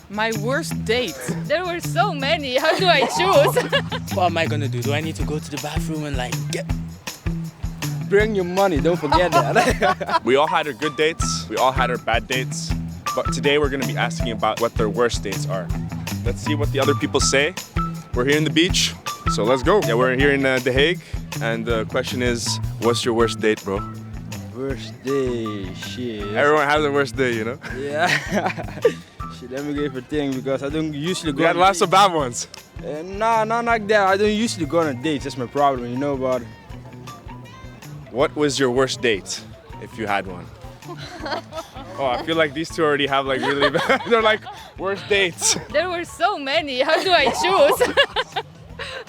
My worst date. There were so many. How do I choose? What am I gonna do? Do I need to go to the bathroom and like get... Bring your money, don't forget that. We all had our good dates, we all had our bad dates, but today we're gonna be asking about what their worst dates are. Let's see what the other people say. We're here in the beach, so let's go. Yeah, we're here in The Hague, and the question is, what's your worst date, bro? Worst day, shit. Everyone has a worst day, you know? Yeah. Shit, let me give a thing because I don't usually go We had on lots of dates. bad ones. Nah, not like that. I don't usually go on dates. That's my problem, you know, but What was your worst date, if you had one? Oh, I feel like these two already have like really bad, they're like worst dates. There were so many. How do I choose?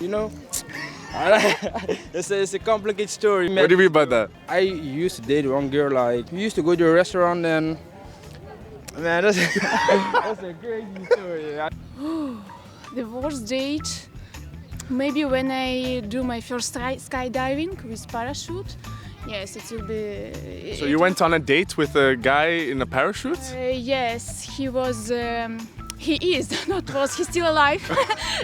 you know, it's a complicated story. What do you mean by that? I used to date one girl, like, we used to go to a restaurant and, man, that's, that's a crazy story. The worst date, maybe when I do my first skydiving with parachute. Yes, it will be. So you went on a date with a guy in a parachute? Yes, he was. He is, not was. He's still alive.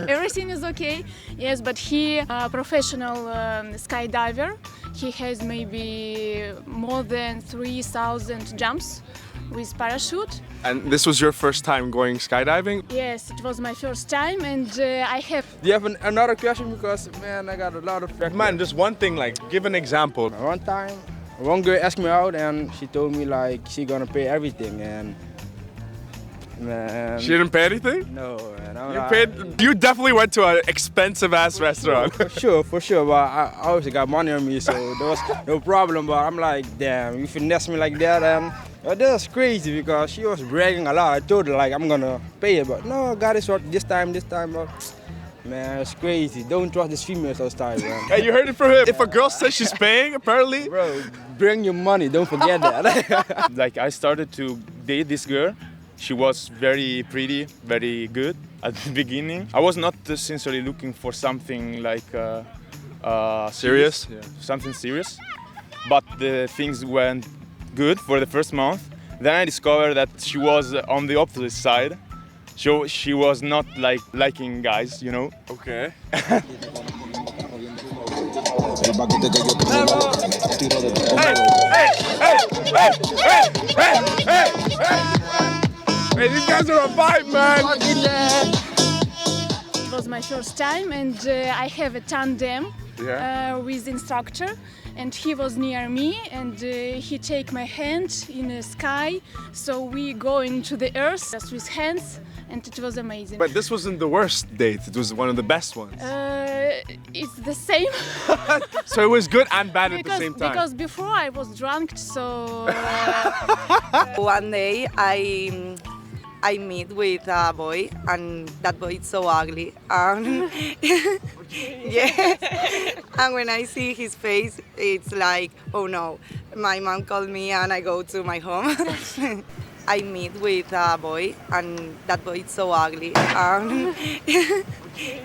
Everything is okay. Yes, but he a professional skydiver. He has maybe more than 3,000 jumps with parachute. And this was your first time going skydiving? Yes, it was my first time, and I have. Do you have another question? Because, man, I got a lot of facts. Man, just one thing, like, give an example. One time, one girl asked me out and she told me like she gonna pay everything and man. She didn't pay anything? No, man. I'm You like, paid? You definitely went to an expensive ass restaurant. For sure, but I obviously got money on me, so there was no problem. But I'm like, damn, you finesse me like that, and that was crazy because she was bragging a lot. I told her like I'm gonna pay it, but no, I got it short this time, but man, it's crazy. Don't trust these females those times, man. Hey, you heard it from him. If a girl says she's paying, apparently. Bro, bring your money, don't forget that. Like I started to date this girl. She was very pretty, very good at the beginning. I was not sincerely looking for something like Serious? Yeah, something serious. But the things went good for the first month. Then I discovered that she was on the opposite side. So she was not like liking guys, you know. Okay. Hey, these guys are a vibe, man. It was my first time, and I have a tandem with instructor, and he was near me, and he take my hand in the sky, so we go into the earth just with hands, and it was amazing. But this wasn't the worst date. It was one of the best ones. It's the same. So it was good and bad at the same time. Because before I was drunk, so. One day I meet with a boy, and that boy is so ugly. Yeah. And when I see his face, it's like, oh no. My mom called me and I go to my home. I meet with a boy, and that boy is so ugly.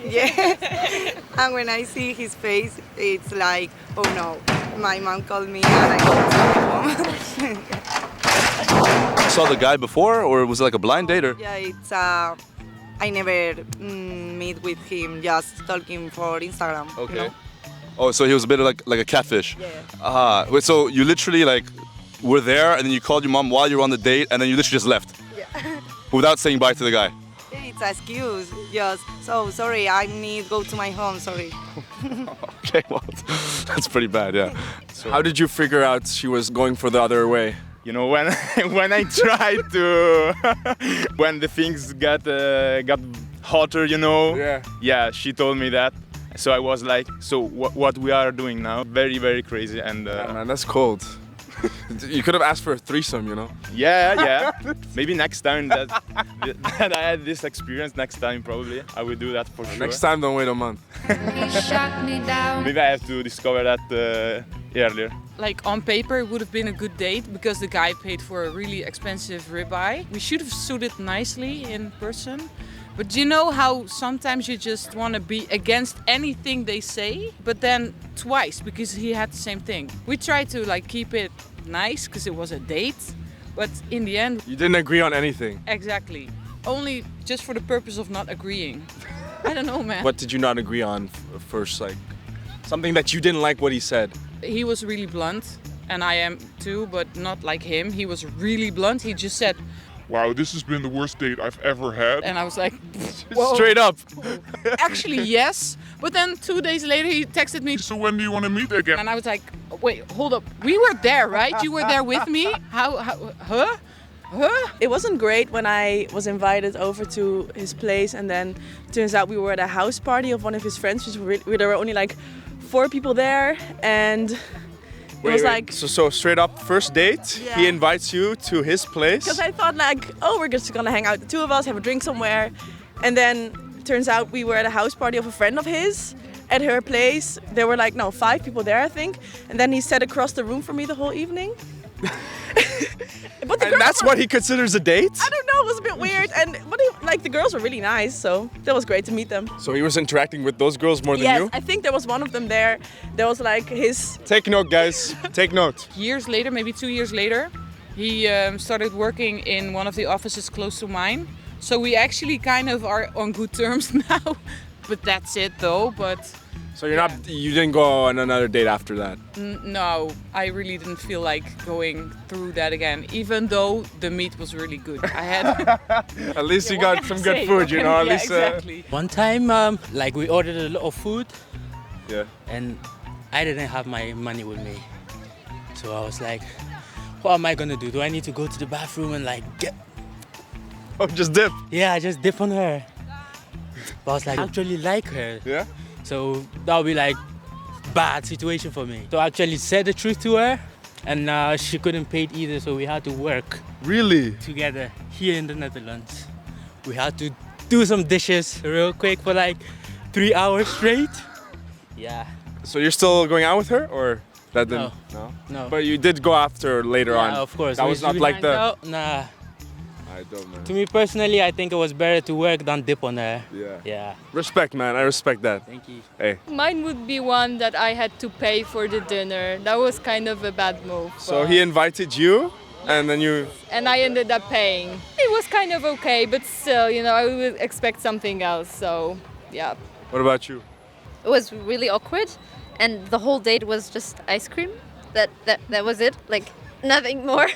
Yeah. And when I see his face, it's like, oh no. My mom called me and I go to my home. Saw the guy before, or was it like a blind date? Or? Yeah, it's I never meet with him, just talking for Instagram. Okay. You know? Oh, so he was a bit like a catfish. Yeah. Wait, so you literally like were there, and then you called your mom while you were on the date, and then you literally just left Yeah. without saying bye to the guy. It's an excuse. Just so sorry, I need to go to my home. Sorry. Okay, well, that's pretty bad, yeah. How did you figure out she was going for the other way? You know, when when I tried to, when the things got hotter, you know. Yeah. She told me that. So I was like, so what we are doing now? Very, very crazy. And Yeah, man, that's cold. You could have asked for a threesome, you know? yeah. Maybe next time that I had this experience, next time probably I will do that for sure. Next time, don't wait a month. Maybe I have to discover that earlier. Like on paper, it would have been a good date because the guy paid for a really expensive ribeye. We should have suited nicely in person. But you know how sometimes you just want to be against anything they say, but then twice because he had the same thing. We tried to like keep it nice because it was a date, but in the end, You didn't agree on anything. exactly. only just for the purpose of not agreeing. I don't know, man. What did you not agree on first? Like something that you didn't like what he said. He was really blunt, and I am too, but not like him. He was really blunt. He just said, "Wow, this has been the worst date I've ever had." and I was like, whoa. Straight up. Actually, yes. But then 2 days later, he texted me, "So when do you want to meet again?" and I was like, wait, hold up. We were there, right? You were there with me? Huh? It wasn't great when I was invited over to his place, and then turns out we were at a house party of one of his friends. There were only like 4 people there, and it was like... So straight up first date, Yeah. he invites you to his place. Because I thought like, oh, we're just gonna hang out, the 2 of us, have a drink somewhere. And then turns out we were at a house party of a friend of his at her place. There were like, 5 people there, I think. And then he sat across the room from me the whole evening. But And that's what he considers a date? I don't know, it was a bit weird. But the girls were really nice, so that was great to meet them. So he was interacting with those girls more than Yes, you? I think there was one of them there. There was like his... Take note, guys. Take note. Years later, maybe 2 years later, he started working in one of the offices close to mine. So we actually kind of are on good terms now. But that's it though, but... So you didn't go on another date after that? No, I really didn't feel like going through that again, even though the meat was really good. I had... At least you what got can some I good say? food, you know? At Yeah, least, exactly. One time, like we ordered a lot of food, Yeah. and I didn't have my money with me. So I was like, what am I gonna do? Do I need to go to the bathroom and like get... Oh, just dip? Yeah, I just dip on her. But I was like, I actually like her. Yeah? So that would be like bad situation for me. So I actually said the truth to her, and she couldn't pay it either, so we had to work Really? together here in the Netherlands. We had to do some dishes real quick for like 3 hours straight. Yeah. So you're still going out with her, or that didn't? No. But you did go after her later on. Yeah, of course. That was not like the... Nah. I don't know. To me personally, I think it was better to work than dip on her. Yeah. Yeah. Respect, man. I respect that. Thank you. Hey. Mine would be one that I had to pay for the dinner. That was kind of a bad move. So he invited you, and then you... And I ended up paying. It was kind of okay, but still, I would expect something else. So, yeah. What about you? It was really awkward, and the whole date was just ice cream. That was it. Like nothing more.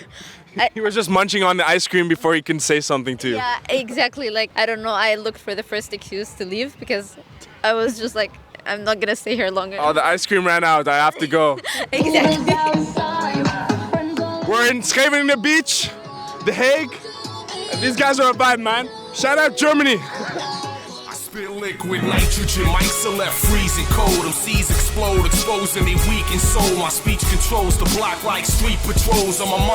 He was just munching on the ice cream before he can say something to you. Yeah, exactly. Like, I don't know, I looked for the first excuse to leave because I was just like, I'm not gonna stay here longer. Oh, the ice cream ran out. I have to go. Exactly. We're in Scheveningen Beach, The Hague, and these guys are a vibe, man. Shout out Germany. Spit liquid nitrogen, mics are left freezing cold. MCs explode, exposing they weak and soul. My speech controls the block like street patrols. On my